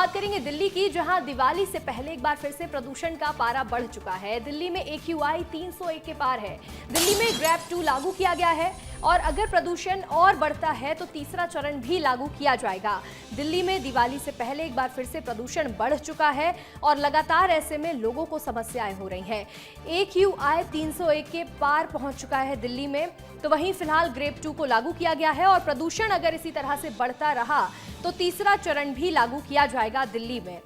बात करेंगे दिल्ली की, जहां दिवाली से पहले एक बार फिर से प्रदूषण का पारा बढ़ चुका है। दिल्ली में AQI 301 के पार है। दिल्ली में ग्रैब 2 लागू किया गया है और अगर प्रदूषण और बढ़ता है तो तीसरा चरण भी लागू किया जाएगा। दिल्ली में दिवाली से पहले एक बार फिर से प्रदूषण बढ़ चुका है और लगातार ऐसे में लोगों को समस्याएं हो रही हैं। AQI 301 के पार पहुंच चुका है दिल्ली में, तो वहीं फिलहाल ग्रेड 2 को लागू किया गया है और प्रदूषण अगर इसी तरह से बढ़ता रहा तो तीसरा चरण भी लागू किया जाएगा दिल्ली में।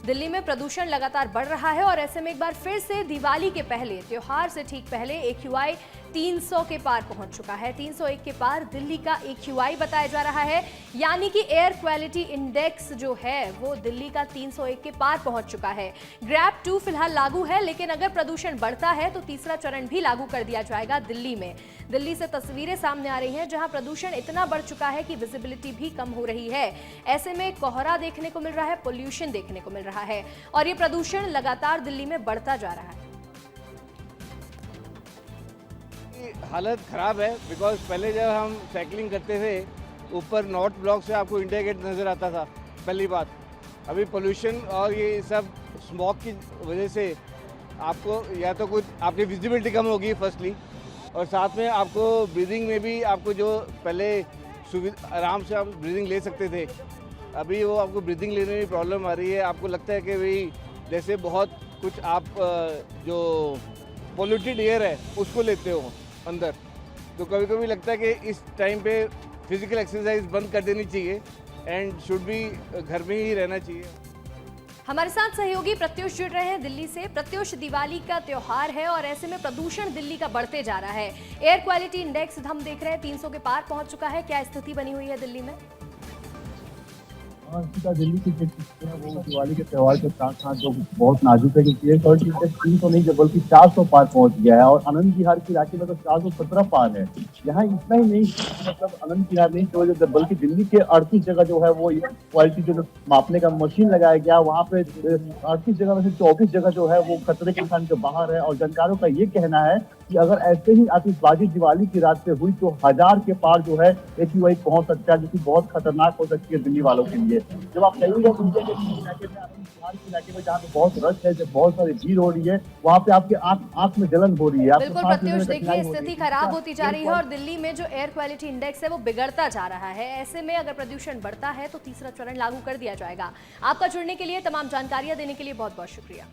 दिल्ली में प्रदूषण लगातार बढ़ रहा है और ऐसे में एक बार फिर से दिवाली के पहले, त्योहार से ठीक पहले AQI 300 के पार पहुंच चुका है। 301 के पार दिल्ली का AQI बताया जा रहा है, यानी कि एयर क्वालिटी इंडेक्स जो है वो दिल्ली का 301 के पार पहुंच चुका है। ग्रैब 2 फिलहाल लागू है, लेकिन अगर प्रदूषण बढ़ता है तो तीसरा चरण भी लागू कर दिया जाएगा दिल्ली में। दिल्ली से तस्वीरें सामने आ रही हैं जहां प्रदूषण इतना बढ़ चुका है कि विजिबिलिटी भी कम हो रही है। ऐसे में कोहरा देखने को मिल रहा है, पोल्यूशन देखने को मिल रहा है और ये प्रदूषण लगातार दिल्ली में बढ़ता जा रहा है। हालत ख़राब है बिकॉज पहले जब हम साइकिलिंग करते थे ऊपर नॉर्थ ब्लॉक से आपको इंडिया गेट नज़र आता था, पहली बात। अभी पोल्यूशन और ये सब स्मॉग की वजह से आपको या तो कुछ आपकी विजिबिलिटी कम होगी फर्स्टली, और साथ में आपको ब्रीदिंग में भी आपको जो पहले आराम से आप ब्रीदिंग ले सकते थे, अभी वो आपको ब्रीदिंग लेने में प्रॉब्लम आ रही है। आपको लगता है कि भाई जैसे बहुत कुछ आप जो पोल्यूटेड एयर है उसको लेते हो अंदर, तो कभी कभी लगता है कि इस टाइम पे फिजिकल एक्सरसाइज बंद कर देनी चाहिए एंड शुड भी घर में ही रहना चाहिए। हमारे साथ सहयोगी प्रत्युष जुड़ रहे हैं दिल्ली से। प्रत्युष, दिवाली का त्योहार है और ऐसे में प्रदूषण दिल्ली का बढ़ते जा रहा है। एयर क्वालिटी इंडेक्स हम देख रहे हैं 300 के पार पहुंच चुका है। क्या स्थिति बनी हुई है दिल्ली में? दिल्ली की वो दिवाली के त्यौहार के साथ साथ जो बहुत नाजुक है कि एयर क्वालिटी इंडेक्स 300 नहीं बल्कि 400 पार पहुंच गया है और आनंद विहार के इलाके में तो 417 पार है। यहाँ इतना ही नहीं, मतलब आनंद विहार नहीं तो बल्कि दिल्ली के 38 जगह जो है वो क्वालिटी जो मापने का मशीन लगाया गया, वहाँ पे 38 जगह में से 24 जगह जो है वो खतरे के निशान के बाहर है। और जानकारों का ये कहना है कि अगर ऐसे ही आतिशबाजी दिवाली की रात से हुई तो 1000 के पार जो है AQI पहुंच सकता है, जो कि बहुत खतरनाक हो सकती है दिल्ली वालों के लिए। जब आप कहेंगे इंडिया के इलाके में, बिहार के इलाके में जहाँ पे बहुत रश है, जब बहुत सारी भीड़ हो रही है, वहाँ पे आपके आंख में जलन हो रही है। बिल्कुल प्रत्युष, देखिए स्थिति खराब होती जा रही है और दिल्ली में जो एयर क्वालिटी इंडेक्स है वो बिगड़ता जा रहा है। ऐसे में अगर प्रदूषण बढ़ता है तो तीसरा चरण लागू कर दिया जाएगा। आपका जुड़ने के लिए, तमाम जानकारियां देने के लिए बहुत बहुत शुक्रिया।